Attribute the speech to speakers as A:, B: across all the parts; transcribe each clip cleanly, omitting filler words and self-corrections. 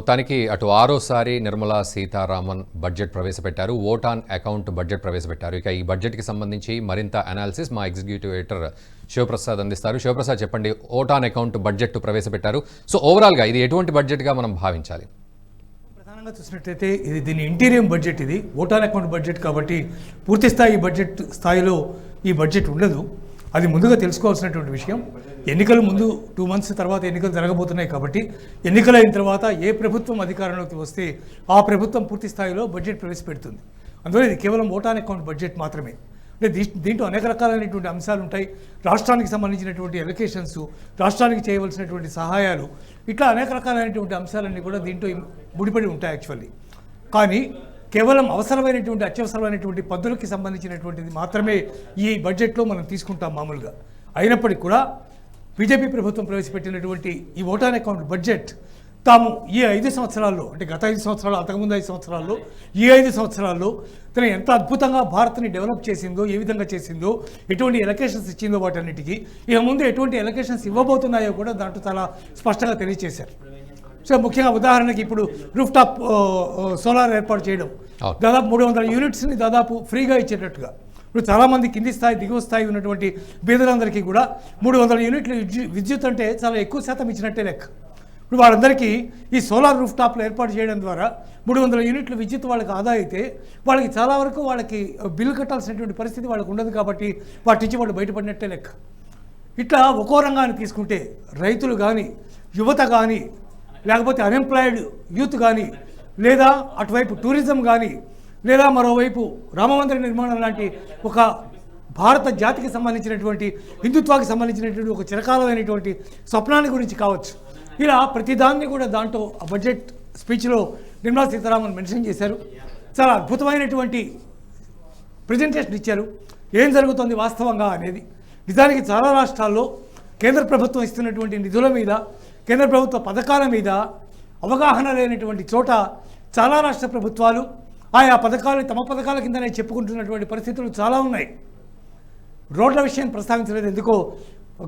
A: మొత్తానికి అటు ఆరోసారి నిర్మలా సీతారామన్ బడ్జెట్ ప్రవేశపెట్టారు. ఓట్ ఆన్ అకౌంట్ బడ్జెట్ ప్రవేశపెట్టారు. ఇక ఈ బడ్జెట్కి సంబంధించి మరింత అనాలిసిస్ మా ఎగ్జిక్యూటివ్ ఎడిటర్ శివప్రసాద్ అందిస్తారు. శివప్రసాద్, చెప్పండి, ఓట్ ఆన్ అకౌంట్ బడ్జెట్ ప్రవేశపెట్టారు. సో ఓవరాల్గా ఇది ఎటువంటి బడ్జెట్గా మనం భావించాలి?
B: ప్రధానంగా చూసినట్లయితే దీని ఇంటీరియం బడ్జెట్, ఇది ఓట్ ఆన్ అకౌంట్ బడ్జెట్ కాబట్టి పూర్తి స్థాయి బడ్జెట్ స్థాయిలో ఈ బడ్జెట్ ఉండదు. అది ముందుగా తెలుసుకోవాల్సినటువంటి విషయం. ఎన్నికలు ముందు 2 months తర్వాత ఎన్నికలు జరగబోతున్నాయి కాబట్టి ఎన్నికలైన తర్వాత ఏ ప్రభుత్వం అధికారంలోకి వస్తే ఆ ప్రభుత్వం పూర్తి స్థాయిలో బడ్జెట్ ప్రవేశపెడుతుంది. అందువల్ల ఇది కేవలం ఓట్ ఆన్ అకౌంట్ బడ్జెట్ మాత్రమే. అంటే దీంట్లో అనేక రకాలైనటువంటి అంశాలు ఉంటాయి. రాష్ట్రానికి సంబంధించినటువంటి ఎలొకేషన్స్, రాష్ట్రానికి చేయవలసినటువంటి సహాయాలు, ఇట్లా అనేక రకాలైనటువంటి అంశాలన్నీ కూడా దీంట్లో ముడిపడి ఉంటాయి యాక్చువల్లీ. కానీ కేవలం అవసరమైనటువంటి అత్యవసరమైనటువంటి పద్ధతులకి సంబంధించినటువంటిది మాత్రమే ఈ బడ్జెట్లో మనం తీసుకుంటాం మామూలుగా. అయినప్పటికీ కూడా బీజేపీ ప్రభుత్వం ప్రవేశపెట్టినటువంటి ఈ ఓట్ ఆన్ అకౌంట్ బడ్జెట్ తాము ఈ 5 సంవత్సరాల్లో, అంటే గత 5 సంవత్సరాలు, అంతకుముందు 5 సంవత్సరాల్లో, ఈ 5 సంవత్సరాల్లో తను ఎంత అద్భుతంగా భారత్ని డెవలప్ చేసిందో, ఏ విధంగా చేసిందో, ఎటువంటి ఎలొకేషన్స్ ఇచ్చిందో వాటన్నిటికీ, ఇక ముందు ఎటువంటి ఎలొకేషన్స్ ఇవ్వబోతున్నాయో కూడా దాంట్లో చాలా స్పష్టంగా తెలియజేశారు. సో ముఖ్యంగా ఉదాహరణకి ఇప్పుడు రూఫ్ టాప్ సోలార్ ఏర్పాటు చేయడం, దాదాపు 300 యూనిట్స్ని దాదాపు ఫ్రీగా ఇచ్చేటట్టుగా. ఇప్పుడు చాలామంది కింది స్థాయి, దిగువ స్థాయి ఉన్నటువంటి పేదలందరికీ కూడా 300 యూనిట్ల విద్యుత్ అంటే చాలా ఎక్కువ శాతం ఇచ్చినట్టే లెక్క. ఇప్పుడు వాళ్ళందరికీ ఈ సోలార్ రూఫ్ టాప్లు ఏర్పాటు చేయడం ద్వారా 300 యూనిట్ల విద్యుత్ వాళ్ళకి ఆదా అయితే వాళ్ళకి చాలా వరకు వాళ్ళకి బిల్లు కట్టాల్సినటువంటి పరిస్థితి వాళ్ళకు ఉండదు కాబట్టి వాటి నుంచి వాళ్ళు బయటపడినట్టే లెక్క. ఇట్లా ఒక్కో రంగాన్ని తీసుకుంటే రైతులు కానీ, యువత కానీ, లేకపోతే అన్ఎంప్లాయిడ్ యూత్ కానీ, లేదా అటువైపు టూరిజం కానీ, లేదా మరోవైపు రామమందిర నిర్మాణం లాంటి ఒక భారత జాతికి సంబంధించినటువంటి, హిందుత్వానికి సంబంధించినటువంటి ఒక చిరకాలమైనటువంటి స్వప్నాన్ని గురించి కావచ్చు, ఇలా ప్రతిదాన్ని కూడా దాంట్లో ఆ బడ్జెట్ స్పీచ్లో నిర్మలా సీతారామన్ మెన్షన్ చేశారు. చాలా అద్భుతమైనటువంటి ప్రజెంటేషన్ ఇచ్చారు ఏం జరుగుతుంది వాస్తవంగా అనేది. నిజానికి చాలా రాష్ట్రాల్లో కేంద్ర ప్రభుత్వం ఇస్తున్నటువంటి నిధుల మీద, కేంద్ర ప్రభుత్వ పథకాల మీద అవగాహన లేనటువంటి చోట చాలా రాష్ట్ర ప్రభుత్వాలు ఆయా పథకాలు తమ పథకాల కిందనే చెప్పుకుంటున్నటువంటి పరిస్థితులు చాలా ఉన్నాయి. రోడ్ల విషయం ప్రస్తావించలేదు ఎందుకో.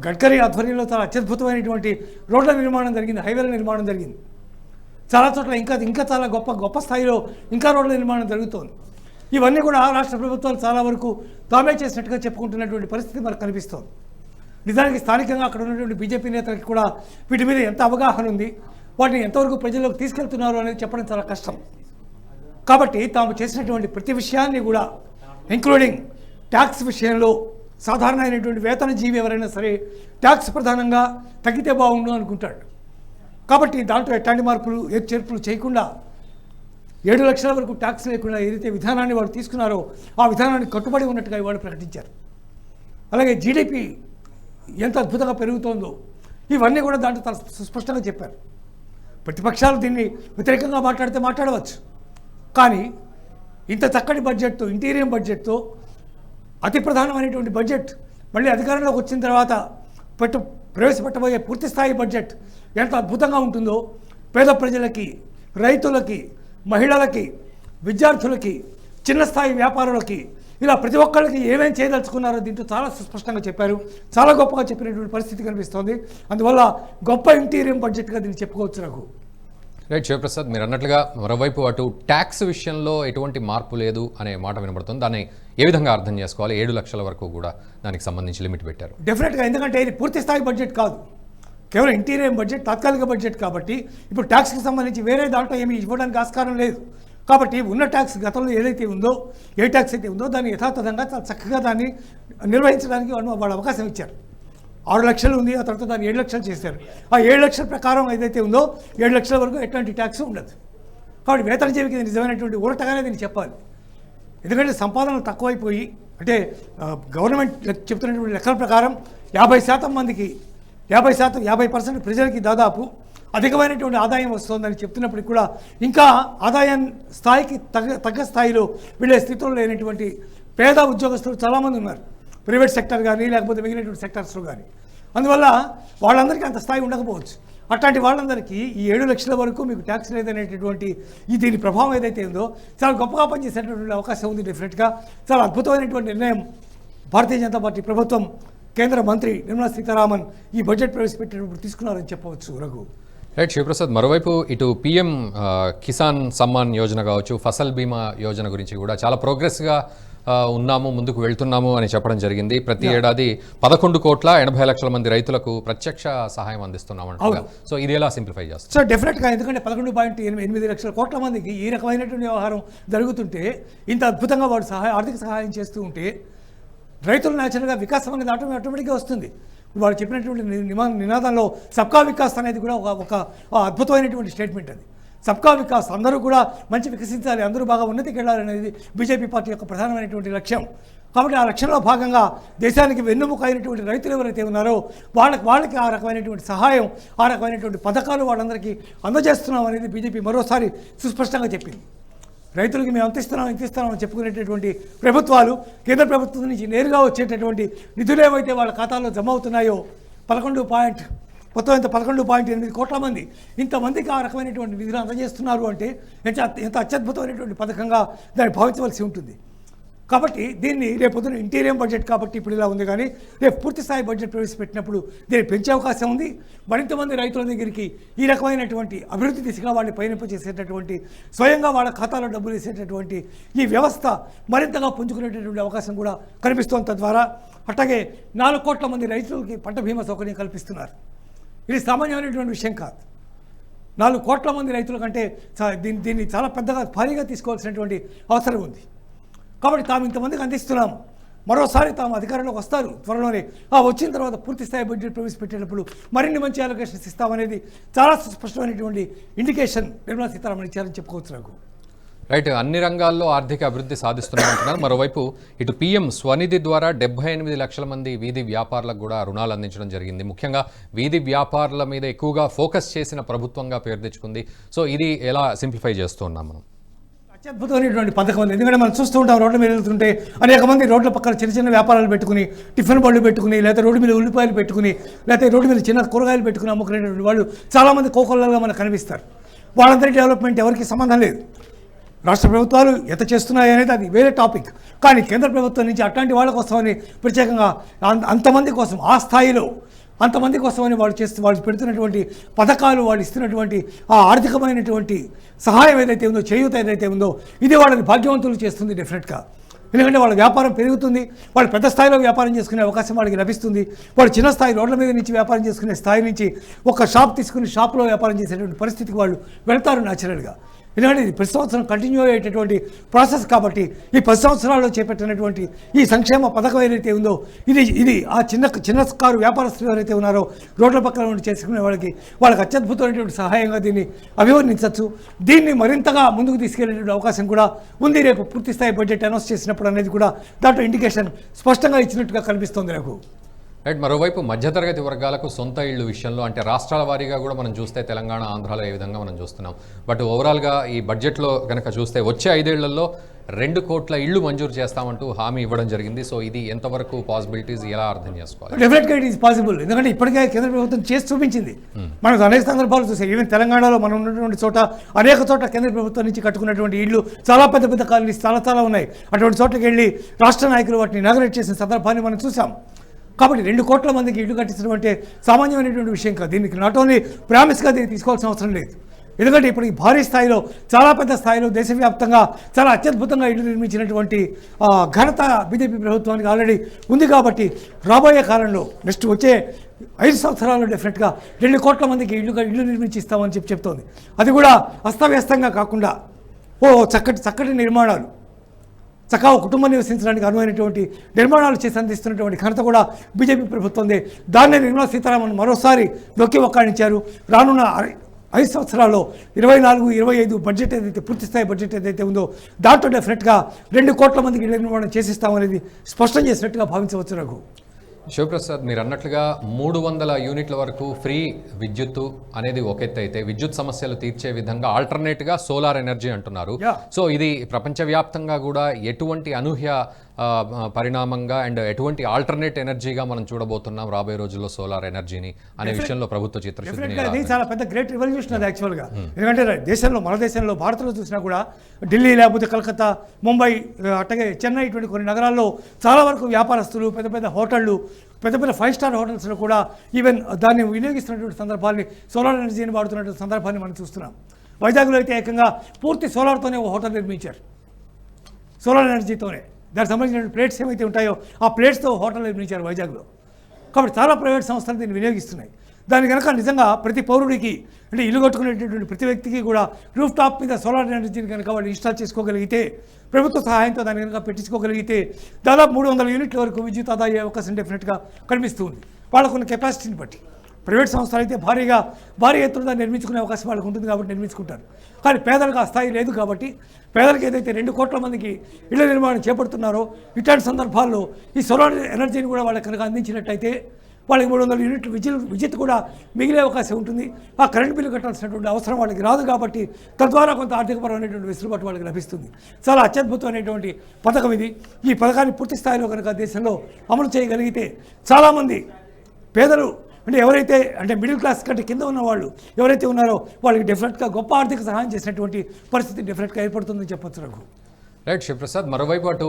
B: గడ్కరీ ఆధ్వర్యంలో చాలా అత్యద్భుతమైనటువంటి రోడ్ల నిర్మాణం జరిగింది, హైవేల నిర్మాణం జరిగింది. చాలా చోట్ల ఇంకా చాలా గొప్ప స్థాయిలో ఇంకా రోడ్ల నిర్మాణం జరుగుతోంది. ఇవన్నీ కూడా రాష్ట్ర ప్రభుత్వాలు చాలా వరకు తామే చేసినట్టుగా చెప్పుకుంటున్నటువంటి పరిస్థితి మనకు కనిపిస్తోంది. నిజానికి స్థానికంగా అక్కడ ఉన్నటువంటి బీజేపీ నేతలకి కూడా వీటి మీద ఎంత అవగాహన ఉంది, వాటిని ఎంతవరకు ప్రజల్లోకి తీసుకెళ్తున్నారు అనేది చెప్పడం చాలా కష్టం. కాబట్టి తాము చేసినటువంటి ప్రతి విషయాన్ని కూడా, ఇంక్లూడింగ్ ట్యాక్స్ విషయంలో, సాధారణమైనటువంటి వేతన జీవి ఎవరైనా సరే ట్యాక్స్ ప్రధానంగా తగ్గితే బాగుండు అనుకుంటాడు. కాబట్టి దాంట్లో ఎట్లాంటి మార్పులు, చేర్పులు చేయకుండా 7 లక్షల వరకు ట్యాక్స్ లేకుండా ఏదైతే విధానాన్ని వాళ్ళు తీసుకున్నారో ఆ విధానాన్ని కట్టుబడి ఉన్నట్టుగా వాళ్ళు ప్రకటించారు. అలాగే జీడిపి ఎంత అద్భుతంగా పెరుగుతోందో ఇవన్నీ కూడా దాంట్లో చాలా సుస్పష్టంగా చెప్పారు. ప్రతిపక్షాలు దీన్ని వ్యతిరేకంగా మాట్లాడితే మాట్లాడవచ్చు, కానీ ఇంత చక్కటి బడ్జెట్తో, ఇంటీరియం బడ్జెట్తో, అతి ప్రధానమైనటువంటి బడ్జెట్ మళ్ళీ అధికారంలోకి వచ్చిన తర్వాత ప్రవేశపెట్టబోయే పూర్తి స్థాయి బడ్జెట్ ఎంత అద్భుతంగా ఉంటుందో, పేద ప్రజలకి, రైతులకి, మహిళలకి, విద్యార్థులకి, చిన్న స్థాయి వ్యాపారులకి, ఇలా ప్రతి ఒక్కరికి ఏమేం చేయదలుచుకున్నారో దీంట్లో చాలా స్పష్టంగా చెప్పారు. చాలా గొప్పగా చెప్పినటువంటి పరిస్థితి కనిపిస్తోంది. అందువల్ల గొప్ప ఇంటీరియం బడ్జెట్గా దీన్ని చెప్పుకోవచ్చు. నాకు
A: రైట్ శివప్రసాద్, మీరు అన్నట్లుగా మరోవైపు అటు ట్యాక్స్ విషయంలో ఎటువంటి మార్పు లేదు అనే మాట వినబడుతుంది. దాన్ని ఏ విధంగా అర్థం చేసుకోవాలి? 7 లక్షల వరకు కూడా దానికి సంబంధించి లిమిట్ పెట్టారు.
B: డెఫినెట్గా, ఎందుకంటే ఇది పూర్తి స్థాయి బడ్జెట్ కాదు, కేవలం ఇంటీరియం బడ్జెట్, తాత్కాలిక బడ్జెట్ కాబట్టి ఇప్పుడు ట్యాక్స్కి సంబంధించి వేరే దాంట్లో ఏమీ ఇవ్వడానికి ఆస్కారం లేదు. కాబట్టి ఉన్న ట్యాక్స్ గతంలో ఏదైతే ఉందో, ఏ ట్యాక్స్ అయితే ఉందో దాన్ని యథాతథంగా చాలా చక్కగా దాన్ని నిర్వహించడానికి వాళ్ళు అవకాశం ఇచ్చారు. 6 లక్షలు ఉంది, ఆ తర్వాత దాన్ని 7 లక్షలు చేశారు. ఆ 7 లక్షల ప్రకారం ఏదైతే ఉందో 7 లక్షల వరకు ఎట్లాంటి ట్యాక్స్ ఉండదు. కాబట్టి వేతన జీవికి నిజమైనటువంటి ఊరటగానే దీన్ని చెప్పాలి. ఎందుకంటే సంపాదనలు తక్కువైపోయి, అంటే గవర్నమెంట్ చెప్తున్నటువంటి లెక్కల ప్రకారం 50% మందికి, 50% ప్రజలకి దాదాపు అధికమైనటువంటి ఆదాయం వస్తుందని చెప్తున్నప్పటికీ కూడా ఇంకా ఆదాయం స్థాయికి తగ్గ స్థాయిలో వెళ్ళే స్థితిలో లేనటువంటి పేద ఉద్యోగస్తులు చాలామంది ఉన్నారు, ప్రైవేట్ సెక్టర్ కానీ లేకపోతే మిగిలినటువంటి సెక్టర్స్లో కానీ. అందువల్ల వాళ్ళందరికీ అంత స్థాయి ఉండకపోవచ్చు. అట్లాంటి వాళ్ళందరికీ ఈ 7 లక్షల వరకు మీకు ట్యాక్స్ లేదనేటటువంటి దీని ప్రభావం ఏదైతే ఉందో చాలా గొప్పగా పనిచేసేటటువంటి అవకాశం ఉంది. డెఫినెట్గా చాలా అద్భుతమైనటువంటి నిర్ణయం భారతీయ జనతా పార్టీ ప్రభుత్వం, కేంద్ర మంత్రి నిర్మలా సీతారామన్ ఈ బడ్జెట్ ప్రవేశపెట్టినప్పుడు తీసుకున్నారని చెప్పవచ్చు. రఘు.
A: రైట్ శివప్రసాద్, మరోవైపు ఇటు పిఎం కిసాన్ సమ్మాన్ యోజన కావచ్చు, ఫసల్ బీమా యోజన గురించి కూడా చాలా ప్రోగ్రెస్గా ఉన్నాము, ముందుకు వెళ్తున్నాము అని చెప్పడం జరిగింది. ప్రతి ఏడాది 11,80,00,000 మంది రైతులకు ప్రత్యక్ష సహాయం అందిస్తున్నామంట. సో ఇది ఎలా సింప్లిఫై చేస్తారు?
B: సో డెఫినెట్గా, ఎందుకంటే 11.8 లక్షల కోట్ల మందికి ఈ రకమైనటువంటి వ్యవహారం జరుగుతుంటే, ఇంత అద్భుతంగా వాడు ఆర్థిక సహాయం చేస్తూ ఉంటే రైతులు న్యాచురల్గా వికాసం అనేది ఆటోమేటిక్గా వస్తుంది. వాళ్ళు చెప్పినటువంటి నినాదంలో సబ్కా వికాస్ అనేది కూడా ఒక అద్భుతమైనటువంటి స్టేట్మెంట్. అది సబ్కా వికాస్, అందరూ కూడా మంచి వికసించాలి, అందరూ బాగా ఉన్నతికి వెళ్ళాలనేది బీజేపీ పార్టీ యొక్క ప్రధానమైనటువంటి లక్ష్యం. కాబట్టి ఆ లక్ష్యంలో భాగంగా దేశానికి వెన్నెముక అయినటువంటి రైతులు ఎవరైతే ఉన్నారో వాళ్ళకి ఆ రకమైనటువంటి సహాయం, ఆ రకమైనటువంటి పథకాలు వాళ్ళందరికీ అందజేస్తున్నాం అనేది బీజేపీ మరోసారి సుస్పష్టంగా చెప్పింది. రైతులకి మేము ఇంతిస్తున్నాం అని చెప్పుకునేటటువంటి ప్రభుత్వాలు, కేంద్ర ప్రభుత్వం నుంచి నేరుగా వచ్చేటటువంటి నిధులు ఏవైతే వాళ్ళ ఖాతాల్లో జమ అవుతున్నాయో 11.8 కోట్ల మంది, ఇంతమందికి ఆ రకమైనటువంటి నిధులు అందజేస్తున్నారు అంటే ఎంత అత్యద్భుతమైనటువంటి పథకంగా దాన్ని భావించవలసి ఉంటుంది. కాబట్టి దీన్ని రేపొద్దున ఇంటీరియం బడ్జెట్ కాబట్టి ఇప్పుడు ఇలా ఉంది, కానీ రేపు పూర్తి స్థాయి బడ్జెట్ ప్రవేశపెట్టినప్పుడు దీన్ని పెంచే అవకాశం ఉంది. మరింతమంది రైతుల దగ్గరికి ఈ రకమైనటువంటి అభివృద్ధి దిశగా వాళ్ళని పయనింపచేసేటటువంటి, స్వయంగా వాళ్ళ ఖాతాలో డబ్బులు వేసేటటువంటి ఈ వ్యవస్థ మరింతగా పుంజుకునేటటువంటి అవకాశం కూడా కనిపిస్తోంది. తద్వారా అట్లాగే 4 కోట్ల మంది రైతులకి పంట బీమా సౌకర్యం కల్పిస్తున్నారు. ఇది సామాన్యమైనటువంటి విషయం కాదు. 4 కోట్ల మంది రైతుల కంటే దీన్ని చాలా పెద్దగా భారీగా తీసుకోవాల్సినటువంటి అవసరం ఉంది. కాబట్టి తాము ఇంతమందికి అందిస్తున్నాము, మరోసారి తాము అధికారంలోకి వస్తారు త్వరలోనే. వచ్చిన తర్వాత పూర్తి స్థాయి బడ్జెట్ ప్రవేశపెట్టేటప్పుడు మరిన్ని మంచి అలొకేషన్స్ ఇస్తామనేది చాలా స్పష్టమైనటువంటి ఇండికేషన్ నిర్మలా సీతారామన్ ఇచ్చారని చెప్పుకోవచ్చు. నాకు
A: రైట్, అన్ని రంగాల్లో ఆర్థిక అభివృద్ధి సాధిస్తున్నామంటున్నారు. మరోవైపు ఇటు పీఎం స్వనిధి ద్వారా 78 లక్షల మంది వీధి వ్యాపారులకు కూడా రుణాలు అందించడం జరిగింది. ముఖ్యంగా వీధి వ్యాపారుల మీద ఎక్కువగా ఫోకస్ చేసిన ప్రభుత్వంగా పేరు తెచ్చుకుంది. సో ఇది ఎలా సింప్లిఫై చేస్తున్నాం మనం?
B: అత్యద్భుతమైనటువంటి పథకం ఉంది. ఎందుకంటే మనం చూస్తూ ఉంటాం, రోడ్ల మీద వెళ్తుంటే అనేక మంది రోడ్ల పక్కన చిన్న చిన్న వ్యాపారాలు పెట్టుకుని, టిఫిన్ బళ్ళు పెట్టుకుని, లేకపోతే రోడ్డు మీద ఉల్లిపాయలు పెట్టుకుని, లేకపోతే రోడ్డు మీద చిన్న కూరగాయలు పెట్టుకుని అమ్ముకునేటువంటి వాళ్ళు చాలామంది కోకొల్లలుగా మనకు కనిపిస్తారు. వాళ్ళందరి డెవలప్మెంట్ ఎవరికి సంబంధం లేదు. రాష్ట్ర ప్రభుత్వాలు ఎంత చేస్తున్నాయి అనేది అది వేరే టాపిక్. కానీ కేంద్ర ప్రభుత్వం నుంచి అట్లాంటి వాళ్ళ కోసమని ప్రత్యేకంగా అంతమంది కోసం, ఆ స్థాయిలో అంతమంది కోసమని వాళ్ళు పెడుతున్నటువంటి పథకాలు, వాళ్ళు ఇస్తున్నటువంటి ఆ ఆర్థికమైనటువంటి సహాయం ఏదైతే ఉందో, చేయూత ఏదైతే ఉందో, ఇది వాళ్ళని భాగ్యవంతులు చేస్తుంది డెఫినెట్గా. ఎందుకంటే వాళ్ళ వ్యాపారం పెరుగుతుంది, వాళ్ళు పెద్ద స్థాయిలో వ్యాపారం చేసుకునే అవకాశం వాళ్ళకి లభిస్తుంది. వాళ్ళు చిన్న స్థాయి రోడ్ల మీద నుంచి వ్యాపారం చేసుకునే స్థాయి నుంచి ఒక షాప్ తీసుకుని షాప్లో వ్యాపారం చేసేటువంటి పరిస్థితికి వాళ్ళు వెళ్తారు న్యాచురల్గా. ఎందుకంటే ఇది ప్రతి సంవత్సరం కంటిన్యూ అయ్యేటటువంటి ప్రాసెస్. కాబట్టి ఈ 10 సంవత్సరాల్లో చేపట్టినటువంటి ఈ సంక్షేమ పథకం ఏదైతే ఉందో, ఇది ఆ చిన్న కారు వ్యాపారస్తులు ఎవరైతే ఉన్నారో, రోడ్ల పక్కన ఉండి చేసుకునే వాళ్ళకి అత్యద్భుతమైనటువంటి సహాయంగా దీన్ని అభివర్ణించవచ్చు. దీన్ని మరింతగా ముందుకు తీసుకెళ్లేటువంటి అవకాశం కూడా ఉంది రేపు పూర్తి స్థాయి బడ్జెట్ అనౌన్స్ చేసినప్పుడు అనేది కూడా దాంట్లో ఇండికేషన్ స్పష్టంగా ఇచ్చినట్టుగా కనిపిస్తోంది నాకు.
A: రైట్, మరోవైపు మధ్యతరగతి వర్గాలకు సొంత ఇళ్ళు విషయంలో, అంటే రాష్ట్రాల వారీగా కూడా మనం చూస్తే తెలంగాణ, ఆంధ్రాలో ఏ విధంగా మనం చూస్తున్నాం. బట్ ఓవరాల్గా ఈ బడ్జెట్లో కనుక చూస్తే వచ్చే 5 ఏళ్లలో 2 కోట్ల ఇళ్ళు మంజూరు చేస్తామంటూ హామీ ఇవ్వడం జరిగింది. సో ఇది ఎంతవరకు పాసిబిలిటీస్, ఎలా అర్థం చేసుకోవాలి?
B: డెఫినెట్గా ఇట్ ఈస్ పాసిబుల్. ఎందుకంటే ఇప్పటికే కేంద్ర ప్రభుత్వం చేసి చూపించింది. మనకు అనేక సందర్భాలు చూసాం. ఈవెన్ తెలంగాణలో మనం ఉన్నటువంటి చోట అనేక చోట్ల కేంద్ర ప్రభుత్వం నుంచి కట్టుకున్నటువంటి ఇళ్ళు చాలా పెద్ద కాలనీస్ చాలా ఉన్నాయి. అటువంటి చోటకి వెళ్ళి రాష్ట్ర నాయకులు వాటిని ఇనాగరేట్ చేసిన సందర్భాన్ని మనం చూసాం. కాబట్టి 2 కోట్ల మందికి ఇల్లు కట్టించడం అంటే సామాన్యమైనటువంటి విషయం కాదు. దీనికి నాట్ ఓన్లీ ప్రామిస్గా దీన్ని తీసుకోవాల్సిన అవసరం లేదు. ఎందుకంటే ఇప్పుడు ఈ భారీ స్థాయిలో, చాలా పెద్ద స్థాయిలో దేశవ్యాప్తంగా చాలా అత్యద్భుతంగా ఇల్లు నిర్మించినటువంటి ఘనత బీజేపీ ప్రభుత్వానికి ఆల్రెడీ ఉంది. కాబట్టి రాబోయే కాలంలో నెక్స్ట్ వచ్చే 5 సంవత్సరాల్లో డెఫినెట్గా 2 కోట్ల మందికి ఇల్లు నిర్మించి ఇస్తామని చెప్తోంది. అది కూడా అస్తవ్యస్తంగా కాకుండా చక్కటి నిర్మాణాలు, చక్కగా కుటుంబం నివసించడానికి అనువైనటువంటి నిర్మాణాలు చేసి అందిస్తున్నటువంటి ఘనత కూడా బీజేపీ ప్రభుత్వందే. దాన్నే నిర్మలా సీతారామన్ మరోసారి నొక్కి ఒక్కాడించారు. రానున్న 5 సంవత్సరాల్లో 24-25 బడ్జెట్ ఏదైతే, పూర్తి స్థాయి బడ్జెట్ ఏదైతే ఉందో, దాంట్లో డెఫినెట్గా 2 కోట్ల మందికి ఇళ్ల నిర్మాణం చేసిస్తామనేది స్పష్టం చేసినట్టుగా భావించవచ్చు. నాకు
A: శివప్రసాద్, మీరు అన్నట్లుగా 300 యూనిట్ల వరకు ఫ్రీ విద్యుత్తు అనేది ఒక ఎత్తు అయితే, విద్యుత్ సమస్యలు తీర్చే విధంగా ఆల్టర్నేట్గా సోలార్ ఎనర్జీ అంటున్నారు. సో ఇది ప్రపంచవ్యాప్తంగా కూడా ఎటువంటి అనూహ్య పరిణామంగా అండ్ ఎటువంటి ఆల్టర్నేట్ ఎనర్జీగా మనం చూడబోతున్నాం రాబోయే రోజుల్లో సోలార్ ఎనర్జీని అనే విషయంలో ప్రభుత్వ చిత్రశుద్ధిని
B: అది చాలా పెద్ద గ్రేట్ రెవల్యూషన్ అది యాక్చువల్గా. ఎందుకంటే దేశంలో మన దేశంలో భారత్లో చూసినా కూడా ఢిల్లీ లేకపోతే కలకత్తా, ముంబై, అట్టగే చెన్నై ఇటువంటి కొన్ని నగరాల్లో చాలా వరకు వ్యాపారస్తులు, పెద్ద పెద్ద హోటళ్ళు, పెద్ద పెద్ద 5 స్టార్ హోటల్స్లో కూడా ఈవెన్ దాన్ని వినియోగిస్తున్నటువంటి సందర్భాన్ని, సోలార్ ఎనర్జీని వాడుతున్నటువంటి సందర్భాన్ని మనం చూస్తున్నాం. వైజాగ్లో అయితే ఏకంగా పూర్తి సోలార్తోనే ఒక హోటల్ నిర్మించారు, సోలార్ ఎనర్జీతోనే. దానికి సంబంధించిన ప్లేట్స్ ఏమైతే ఉంటాయో ఆ ప్లేట్స్తో హోటల్ నిర్మించారు వైజాగ్లో. కాబట్టి చాలా ప్రైవేట్ సంస్థలు దీన్ని వినియోగిస్తున్నాయి. దాని కనుక నిజంగా ప్రతి పౌరుడికి, అంటే ఇల్లు కట్టుకునేటటువంటి ప్రతి వ్యక్తికి కూడా రూఫ్ టాప్ మీద సోలార్ ఎనర్జీని కనుక వాళ్ళు ఇన్స్టాల్ చేసుకోగలిగితే, ప్రభుత్వ సహాయంతో దాన్ని కనుక పెట్టించుకోగలిగితే దాదాపు 300 యూనిట్ల వరకు విద్యుత్ ఆదా అయ్యే అవకాశం డెఫినెట్గా కనిపిస్తుంది వాళ్ళకున్న కెపాసిటీని బట్టి. ప్రైవేట్ సంస్థలు అయితే భారీ ఎత్తున నిర్మించుకునే అవకాశం వాళ్ళకు ఉంటుంది కాబట్టి నిర్మించుకుంటారు. కానీ పేదలకు ఆ స్థాయి లేదు కాబట్టి, పేదలకు ఏదైతే 2 కోట్ల మందికి ఇళ్ల నిర్మాణం చేపడుతున్నారో ఇట్లాంటి సందర్భాల్లో ఈ సోలార్ ఎనర్జీని కూడా వాళ్ళకి కనుక అందించినట్టయితే వాళ్ళకి 300 యూనిట్లు విద్యుత్ కూడా మిగిలే అవకాశం ఉంటుంది. ఆ కరెంట్ బిల్లు కట్టాల్సినటువంటి అవసరం వాళ్ళకి రాదు కాబట్టి తద్వారా కొంత ఆర్థికపరమైనటువంటి వెసులుబాటు వాళ్ళకి లభిస్తుంది. చాలా అత్యద్భుతమైనటువంటి పథకం ఇది. ఈ పథకాన్ని పూర్తి స్థాయిలో కనుక దేశంలో అమలు చేయగలిగితే చాలామంది పేదలు, అంటే ఎవరైతే మిడిల్ క్లాస్ కంటే కింద ఉన్న వాళ్ళు ఎవరైతే ఉన్నారో వాళ్ళకి డెఫినెట్గా గొప్ప ఆర్థిక సహాయం చేసినటువంటి పరిస్థితి డెఫినెట్గా ఏర్పడుతుందని చెప్పొచ్చు నాకు.
A: రైట్ శివప్రసాద్, మరోవైపు అటు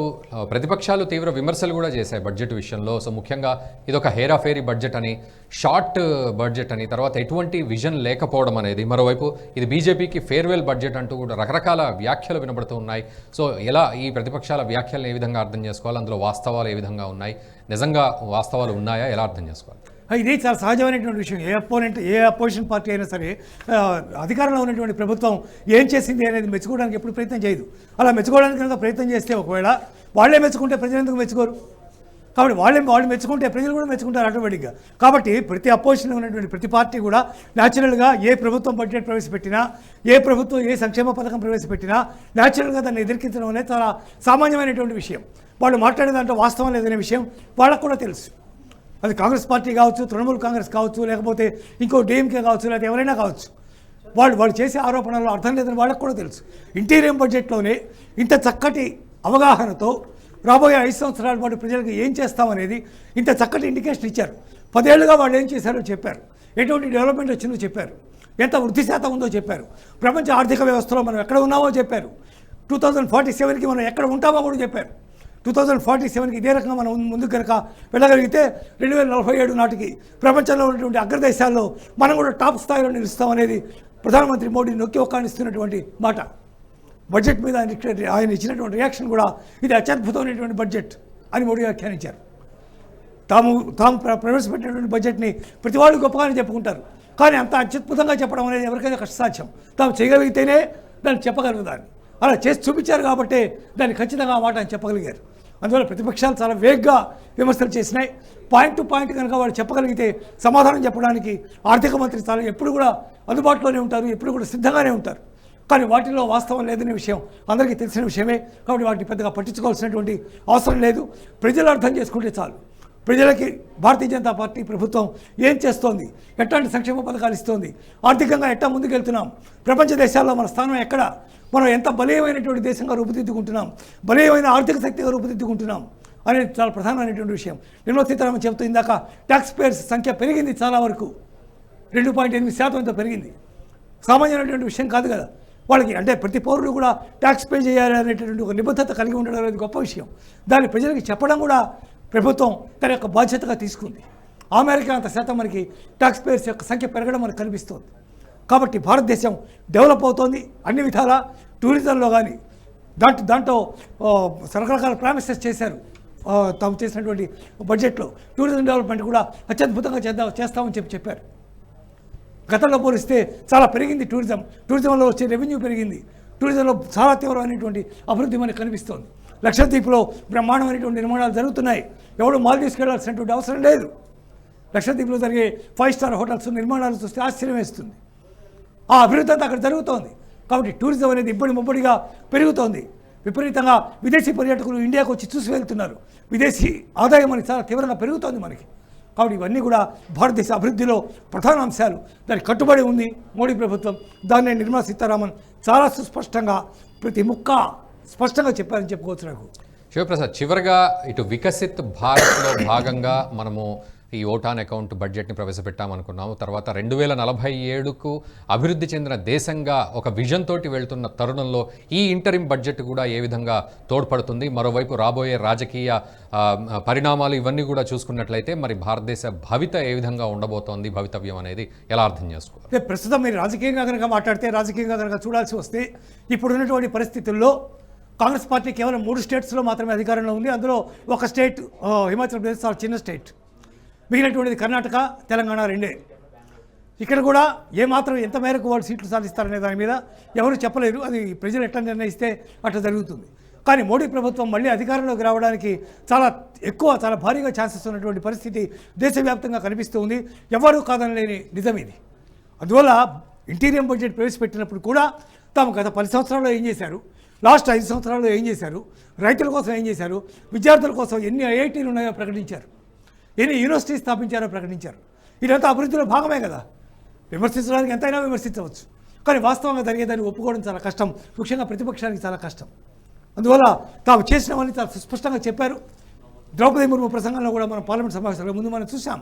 A: ప్రతిపక్షాలు తీవ్ర విమర్శలు కూడా చేశాయి బడ్జెట్ విషయంలో. సో ముఖ్యంగా ఇదొక హేరాఫేరీ బడ్జెట్ అని, షార్ట్ బడ్జెట్ అని, తర్వాత ఎటువంటి విజన్ లేకపోవడం అనేది. మరోవైపు ఇది బీజేపీకి ఫేర్వెల్ బడ్జెట్ అంటూ కూడా రకరకాల వ్యాఖ్యలు వినబడుతూ ఉన్నాయి. సో ఎలా ఈ ప్రతిపక్షాల వ్యాఖ్యలను ఏ విధంగా అర్థం చేసుకోవాలి, అందులో వాస్తవాలు ఏ విధంగా ఉన్నాయి, నిజంగా వాస్తవాలు ఉన్నాయా, ఎలా అర్థం చేసుకోవాలి?
B: ఇది చాలా సహజమైనటువంటి విషయం. ఏ అపోజిషన్ పార్టీ అయినా సరే అధికారంలో ఉన్నటువంటి ప్రభుత్వం ఏం చేసింది అనేది మెచ్చుకోవడానికి ఎప్పుడు ప్రయత్నం చేయదు. అలా మెచ్చుకోవడానికి కనుక ప్రయత్నం చేస్తే ఒకవేళ వాళ్ళే మెచ్చుకుంటే ప్రజలు ఎందుకు మెచ్చుకోరు? కాబట్టి వాళ్ళు మెచ్చుకుంటే ప్రజలు కూడా మెచ్చుకుంటారు ఆటోమేటిక్గా. కాబట్టి ప్రతి అపోజిషన్లో ఉన్నటువంటి ప్రతి పార్టీ కూడా న్యాచురల్గా ఏ ప్రభుత్వం బడ్జెట్ ప్రవేశపెట్టినా, ఏ ప్రభుత్వం ఏ సంక్షేమ పథకం ప్రవేశపెట్టినా న్యాచురల్గా దాన్ని ఎదిర్కించడం అనేది చాలా సామాన్యమైనటువంటి విషయం. వాళ్ళు మాట్లాడే దాంట్లో వాస్తవం లేదనే విషయం వాళ్ళకు కూడా తెలుసు. అది కాంగ్రెస్ పార్టీ కావచ్చు, తృణమూల్ కాంగ్రెస్ కావచ్చు, లేకపోతే ఇంకో డిఎంకే కావచ్చు, లేకపోతే ఎవరైనా కావచ్చు, వాళ్ళు చేసే ఆరోపణల్లో అర్థం లేదని వాళ్ళకు కూడా తెలుసు. ఇంటీరియం బడ్జెట్లోనే ఇంత చక్కటి అవగాహనతో రాబోయే 5 సంవత్సరాల పాటు ప్రజలకు ఏం చేస్తామనేది ఇంత చక్కటి ఇండికేషన్ ఇచ్చారు. 10 ఏళ్లుగా వాళ్ళు ఏం చేశారో చెప్పారు, ఎటువంటి డెవలప్మెంట్ వచ్చిందో చెప్పారు, ఎంత వృద్ధి శాతం ఉందో చెప్పారు, ప్రపంచ ఆర్థిక వ్యవస్థలో మనం ఎక్కడ ఉన్నామో చెప్పారు, 2047కి మనం ఎక్కడ ఉంటామో కూడా చెప్పారు. 2047కి ఇదే రకంగా మనం ముందుకు కనుక వెళ్ళగలిగితే 2047 నాటికి ప్రపంచంలో ఉన్నటువంటి అగ్రదేశాల్లో మనం కూడా టాప్ స్థాయిలో నిలుస్తామనేది ప్రధానమంత్రి మోడీ నొక్కి ఒక్కానిస్తున్నటువంటి మాట. బడ్జెట్ మీద ఆయన ఇచ్చినటువంటి రియాక్షన్ కూడా ఇది అత్యద్భుతమైనటువంటి బడ్జెట్ అని మోడీ వ్యాఖ్యానించారు. తాము ప్రవేశపెట్టినటువంటి బడ్జెట్ని ప్రతి వాళ్ళు గొప్పగానే చెప్పుకుంటారు, కానీ అంత అత్యద్భుతంగా చెప్పడం అనేది ఎవరికైనా కష్టసాధ్యం. తాము చేయగలిగితేనే దాన్ని చెప్పగలుగుతారు. అలా చేసి చూపించారు కాబట్టి దాన్ని ఖచ్చితంగా ఆ మాట అని చెప్పగలిగారు. అందువల్ల ప్రతిపక్షాలు చాలా వేగంగా విమర్శలు చేసినాయి. పాయింట్ టు పాయింట్ కనుక వాళ్ళు చెప్పగలిగితే సమాధానం చెప్పడానికి ఆర్థిక మంత్రి చాలా ఎప్పుడు కూడా అందుబాటులోనే ఉంటారు, ఎప్పుడు కూడా సిద్ధంగానే ఉంటారు. కానీ వాటిలో వాస్తవం లేదనే విషయం అందరికీ తెలిసిన విషయమే. కాబట్టి వాటిని పెద్దగా పట్టించుకోవాల్సినటువంటి అవసరం లేదు. ప్రజలు అర్థం చేసుకుంటే చాలు. ప్రజలకి భారతీయ జనతా పార్టీ ప్రభుత్వం ఏం చేస్తోంది, ఎట్లాంటి సంక్షేమ పథకాలు ఇస్తోంది, ఆర్థికంగా ఎట్టా ముందుకెళ్తున్నాం, ప్రపంచ దేశాల్లో మన స్థానం ఎక్కడ, మనం ఎంత బలీయమైనటువంటి దేశంగా రూపుదిద్దుకుంటున్నాం, బలీయమైన ఆర్థిక శక్తిగా రూపుదిద్దుకుంటున్నాం అనేది చాలా ప్రధానమైనటువంటి విషయం. నిర్మలా సీతారామన్ చెబుతూ ఇందాక ట్యాక్స్ పేయర్స్ సంఖ్య పెరిగింది, చాలా వరకు 2.8% పెరిగింది. సామాన్యమైనటువంటి విషయం కాదు కదా. వాళ్ళకి అంటే ప్రతి పౌరుడు కూడా ట్యాక్స్ పే చేయాలి అనేటటువంటి ఒక నిబద్ధత కలిగి ఉండడం అనేది గొప్ప విషయం. దాన్ని ప్రజలకు చెప్పడం కూడా ప్రభుత్వం తన యొక్క బాధ్యతగా తీసుకుంది. ఆ మేరకు అంత శాతం మనకి ట్యాక్స్ పేయర్స్ యొక్క సంఖ్య పెరగడం మనకు కనిపిస్తోంది. కాబట్టి భారతదేశం డెవలప్ అవుతోంది అన్ని విధాలా. టూరిజంలో కానీ దాంట్లో రకరకాల ప్రామిసెస్ చేశారు. తాము చేసినటువంటి బడ్జెట్లో టూరిజం డెవలప్మెంట్ కూడా అత్యద్భుతంగా చేస్తామని చెప్పారు. గతంలో పోలిస్తే చాలా పెరిగింది టూరిజంలో వచ్చే రెవెన్యూ పెరిగింది. టూరిజంలో చాలా తీవ్రమైనటువంటి అభివృద్ధి మనకు కనిపిస్తోంది. లక్షద్వీప్లో బ్రహ్మాండమైనటువంటి నిర్మాణాలు జరుగుతున్నాయి. ఎవడు మాల్దీవ్స్కి వెళ్ళాల్సినటువంటి అవసరం లేదు. లక్షద్వీప్లో జరిగే 5 స్టార్ హోటల్స్ నిర్మాణాలు చూస్తే ఆశ్చర్యం వేస్తుంది. ఆ అభివృద్ధి అంతా అక్కడ జరుగుతోంది. కాబట్టి టూరిజం అనేది ఇబ్బడి ముబ్బడిగా పెరుగుతోంది. విపరీతంగా విదేశీ పర్యాటకులు ఇండియాకు వచ్చి చూసి వెళ్తున్నారు. విదేశీ ఆదాయం అనేది చాలా తీవ్రంగా పెరుగుతోంది మనకి. కాబట్టి ఇవన్నీ కూడా భారతదేశ అభివృద్ధిలో ప్రధాన అంశాలు. దానికి కట్టుబడి ఉంది మోడీ ప్రభుత్వం. దాన్ని నిర్మలా సీతారామన్ చాలా సుస్పష్టంగా ప్రతి ముక్క స్పష్టంగా చెప్పారని చెప్పుకోవచ్చు నాకు.
A: శివప్రసాద్, చివరిగా ఇటు వికసిత్ భారత్లో భాగంగా మనము ఈ ఓటాన్ అకౌంట్ బడ్జెట్ని ప్రవేశపెట్టామనుకున్నాము. తర్వాత 2047కు అభివృద్ధి చెందిన దేశంగా ఒక విజన్ తోటి వెళ్తున్న తరుణంలో ఈ ఇంటరిమ్ బడ్జెట్ కూడా ఏ విధంగా తోడ్పడుతుంది? మరోవైపు రాబోయే రాజకీయ పరిణామాలు ఇవన్నీ కూడా చూసుకున్నట్లయితే మరి భారతదేశ భవిత ఏ విధంగా ఉండబోతోంది, భవితవ్యం అనేది ఎలా అర్థం చేసుకోవాలి?
B: ప్రస్తుతం మీరు రాజకీయంగా కనుక మాట్లాడితే, రాజకీయంగా కనుక చూడాల్సి వస్తే ఇప్పుడున్నటువంటి పరిస్థితుల్లో కాంగ్రెస్ పార్టీ కేవలం 3 స్టేట్స్లో మాత్రమే అధికారంలో ఉంది. అందులో ఒక స్టేట్ హిమాచల్ ప్రదేశ్, చాలా చిన్న స్టేట్. మిగిలినటువంటిది కర్ణాటక, తెలంగాణ 2. ఇక్కడ కూడా ఏమాత్రం ఎంత మేరకు వాళ్ళు సీట్లు సాధిస్తారనే దాని మీద ఎవరు చెప్పలేరు. అది ప్రజలు ఎట్లా నిర్ణయిస్తే అట్లా జరుగుతుంది. కానీ మోడీ ప్రభుత్వం మళ్ళీ అధికారంలోకి రావడానికి చాలా భారీగా ఛాన్సెస్ ఉన్నటువంటి పరిస్థితి దేశవ్యాప్తంగా కనిపిస్తూ ఉంది. ఎవరూ కాదనలేని నిజం ఇది. అందువల్ల ఇంటీరియం బడ్జెట్ ప్రవేశపెట్టినప్పుడు కూడా తాము గత 10 సంవత్సరాల్లో ఏం చేశారు, లాస్ట్ 5 సంవత్సరాల్లో ఏం చేశారు, రైతుల కోసం ఏం చేశారు, విద్యార్థుల కోసం ఎన్ని ఐఐటీలు ఉన్నాయో ప్రకటించారు, ఎన్ని యూనివర్సిటీ స్థాపించారో ప్రకటించారు. ఇదంతా అభివృద్ధిలో భాగమే కదా. విమర్శించడానికి ఎంతైనా విమర్శించవచ్చు, కానీ వాస్తవంగా జరిగేదాన్ని ఒప్పుకోవడం చాలా కష్టం, ముఖ్యంగా ప్రతిపక్షానికి చాలా కష్టం. అందువల్ల తాము చేసినవన్నీ చాలా సుస్పష్టంగా చెప్పారు. ద్రౌపది ముర్ము ప్రసంగంలో కూడా మనం పార్లమెంట్ సమావేశాల ముందు మనం చూసాం.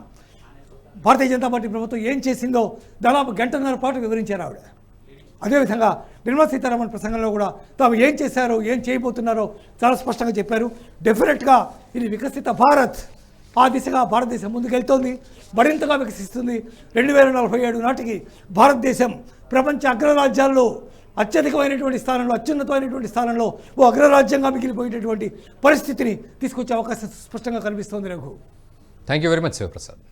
B: భారతీయ జనతా పార్టీ ప్రభుత్వం ఏం చేసిందో దాదాపు 1.5 గంటల పాటు వివరించారు ఆవిడ. అదేవిధంగా నిర్మలా సీతారామన్ ప్రసంగంలో కూడా తాము ఏం చేశారో, ఏం చేయబోతున్నారో చాలా స్పష్టంగా చెప్పారు. డెఫినెట్గా ఇది వికసిత భారత్, ఆ దిశగా భారతదేశం ముందుకెళ్తోంది, మరింతగా వికసిస్తుంది. 2047 నాటికి భారతదేశం ప్రపంచ అగ్రరాజ్యాల్లో అత్యధికమైనటువంటి స్థానంలో, అత్యున్నతమైనటువంటి స్థానంలో ఓ అగ్రరాజ్యంగా మిగిలిపోయేటటువంటి పరిస్థితిని తీసుకొచ్చే అవకాశం స్పష్టంగా కనిపిస్తోంది. Raghu,
A: thank you very much Sivaprasad.